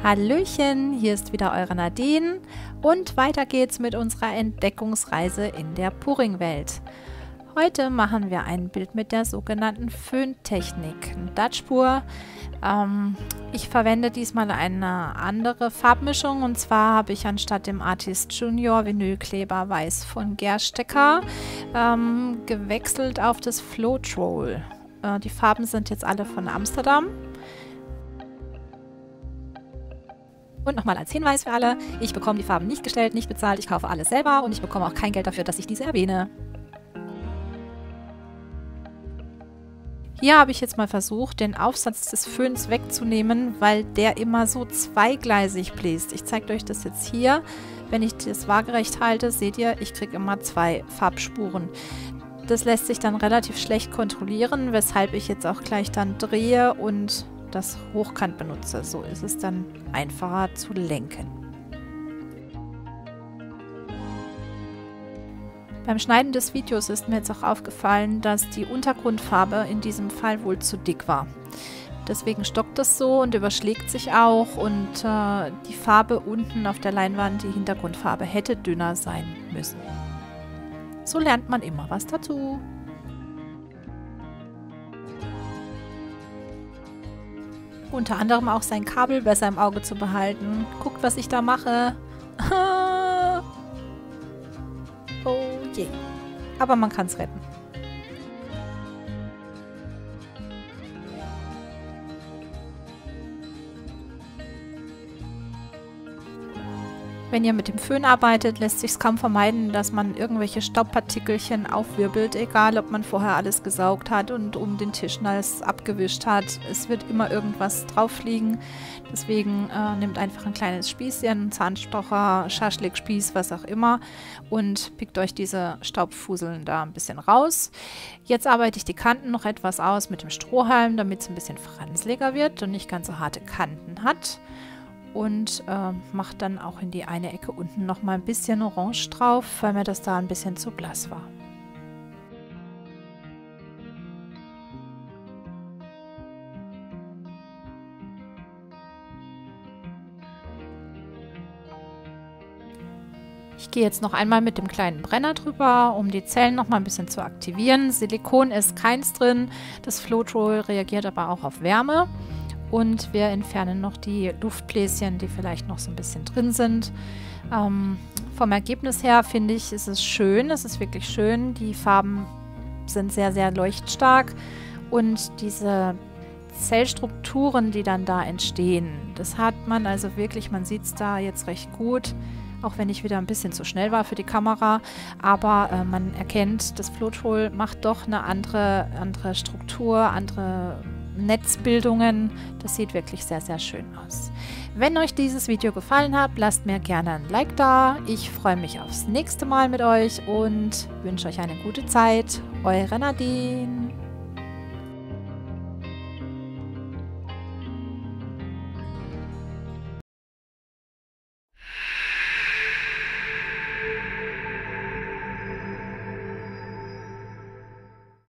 Hallöchen, hier ist wieder eure Nadine und weiter geht's mit unserer Entdeckungsreise in der Puring-Welt. Heute machen wir ein Bild mit der sogenannten Föhntechnik, Dutchpur. Ich verwende diesmal eine andere Farbmischung und zwar habe ich anstatt dem Artist Junior Vinylkleber Weiß von Gerstecker gewechselt auf das Floetrol. Die Farben sind jetzt alle von Amsterdam. Und nochmal als Hinweis für alle, ich bekomme die Farben nicht gestellt, nicht bezahlt, ich kaufe alles selber und ich bekomme auch kein Geld dafür, dass ich diese erwähne. Hier habe ich jetzt mal versucht, den Aufsatz des Föhns wegzunehmen, weil der immer so zweigleisig bläst. Ich zeige euch das jetzt hier. Wenn ich das waagerecht halte, seht ihr, ich kriege immer zwei Farbspuren. Das lässt sich dann relativ schlecht kontrollieren, weshalb ich jetzt auch gleich dann drehe und das hochkant benutze. So ist es dann einfacher zu lenken. Beim Schneiden des Videos ist mir jetzt auch aufgefallen, dass die Untergrundfarbe in diesem Fall wohl zu dick war. Deswegen stockt das so und überschlägt sich auch und die Farbe unten auf der Leinwand, die Hintergrundfarbe, hätte dünner sein müssen. So lernt man immer was dazu. Unter anderem auch sein Kabel besser im Auge zu behalten. Guckt, was ich da mache. Oh je. Aber man kann es retten. Wenn ihr mit dem Föhn arbeitet, lässt sich kaum vermeiden, dass man irgendwelche Staubpartikelchen aufwirbelt, egal ob man vorher alles gesaugt hat und um den Tisch alles abgewischt hat. Es wird immer irgendwas drauf liegen. Deswegen nehmt einfach ein kleines Spießchen, einen Zahnstocher, Schaschlikspieß, was auch immer und pickt euch diese Staubfuseln da ein bisschen raus. Jetzt arbeite ich die Kanten noch etwas aus mit dem Strohhalm, damit es ein bisschen franzliger wird und nicht ganz so harte Kanten hat. Und mache dann auch in die eine Ecke unten noch mal ein bisschen Orange drauf, weil mir das da ein bisschen zu blass war. Ich gehe jetzt noch einmal mit dem kleinen Brenner drüber, um die Zellen noch mal ein bisschen zu aktivieren. Silikon ist keins drin, das Floetrol reagiert aber auch auf Wärme. Und wir entfernen noch die Luftbläschen, die vielleicht noch so ein bisschen drin sind. Vom Ergebnis her finde ich, ist es schön. Es ist wirklich schön. Die Farben sind sehr, sehr leuchtstark. Und diese Zellstrukturen, die dann da entstehen, das hat man also wirklich, man sieht es da jetzt recht gut. Auch wenn ich wieder ein bisschen zu schnell war für die Kamera. Aber man erkennt, das Floetrol macht doch eine andere Struktur, andere Netzbildungen. Das sieht wirklich sehr, sehr schön aus. Wenn euch dieses Video gefallen hat, lasst mir gerne ein Like da. Ich freue mich aufs nächste Mal mit euch und wünsche euch eine gute Zeit. Eure Nadine.